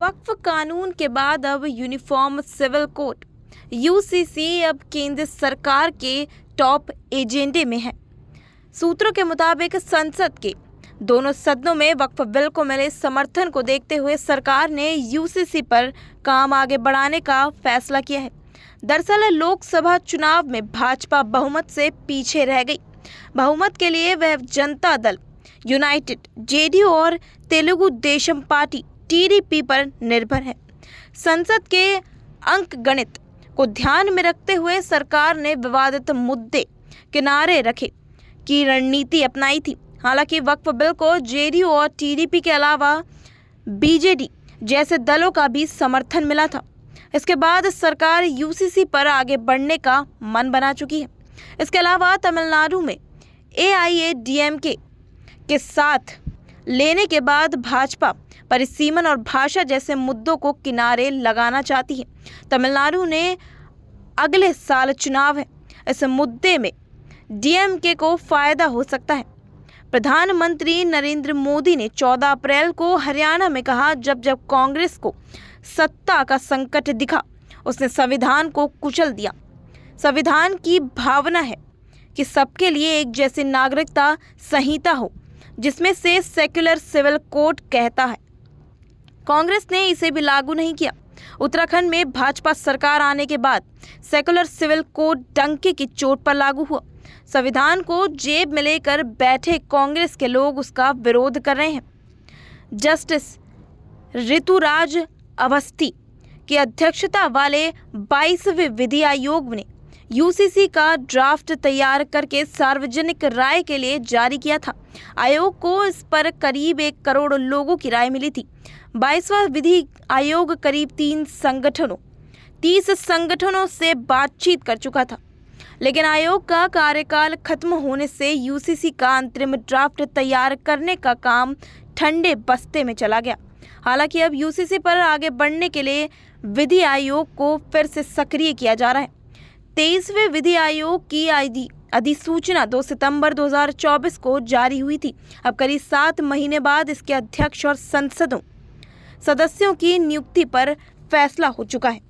वक्फ कानून के बाद अब यूनिफॉर्म सिविल कोड यूसीसी अब केंद्र सरकार के टॉप एजेंडे में है। सूत्रों के मुताबिक संसद के दोनों सदनों में वक्फ बिल को मिले समर्थन को देखते हुए सरकार ने यूसीसी पर काम आगे बढ़ाने का फैसला किया है। दरअसल लोकसभा चुनाव में भाजपा बहुमत से पीछे रह गई। बहुमत के लिए वह जनता दल यूनाइटेड, जेडीयू और तेलुगु देशम पार्टी टीडीपी पर निर्भर है। संसद के अंकगणित को ध्यान में रखते हुए सरकार ने विवादित मुद्दे किनारे रखे की रणनीति अपनाई थी। हालांकि वक्फ बिल को जेडीयू और टीडीपी के अलावा बीजेडी जैसे दलों का भी समर्थन मिला था। इसके बाद सरकार यूसीसी पर आगे बढ़ने का मन बना चुकी है। इसके अलावा तमिलनाडु में एआईएडीएमके के साथ लेने के बाद भाजपा परिसीमन और भाषा जैसे मुद्दों को किनारे लगाना चाहती है। तमिलनाडु ने अगले साल चुनाव है। इस मुद्दे में डीएमके को फायदा हो सकता है। प्रधानमंत्री नरेंद्र मोदी ने 14 अप्रैल को हरियाणा में कहा, जब कांग्रेस को सत्ता का संकट दिखा उसने संविधान को कुचल दिया। संविधान की भावना है कि सबके लिए एक जैसी नागरिकता संहिता हो, जिसमें से सेक्युलर सिविल कोड कहता है। कांग्रेस ने इसे भी लागू नहीं किया। उत्तराखंड में भाजपा सरकार आने के बाद सेक्युलर सिविल कोड डंके की चोट पर लागू हुआ। संविधान को जेब में लेकर बैठे कांग्रेस के लोग उसका विरोध कर रहे हैं। जस्टिस ऋतुराज अवस्थी की अध्यक्षता वाले 22वें विधि आयोग ने यूसीसी का ड्राफ्ट तैयार करके सार्वजनिक राय के लिए जारी किया था। आयोग को इस पर करीब 1 करोड़ लोगों की राय मिली थी। 22वां विधि आयोग करीब 30 संगठनों से बातचीत कर चुका था, लेकिन आयोग का कार्यकाल खत्म होने से यूसीसी का अंतरिम ड्राफ्ट तैयार करने का काम ठंडे बस्ते में चला गया। हालांकि अब यूसीसी पर आगे बढ़ने के लिए विधि आयोग को फिर से सक्रिय किया जा रहा है। 23वें विधि आयोग की अधिसूचना 2 सितंबर 2024 को जारी हुई थी। अब करीब 7 महीने बाद इसके अध्यक्ष और सदस्यों की नियुक्ति पर फैसला हो चुका है।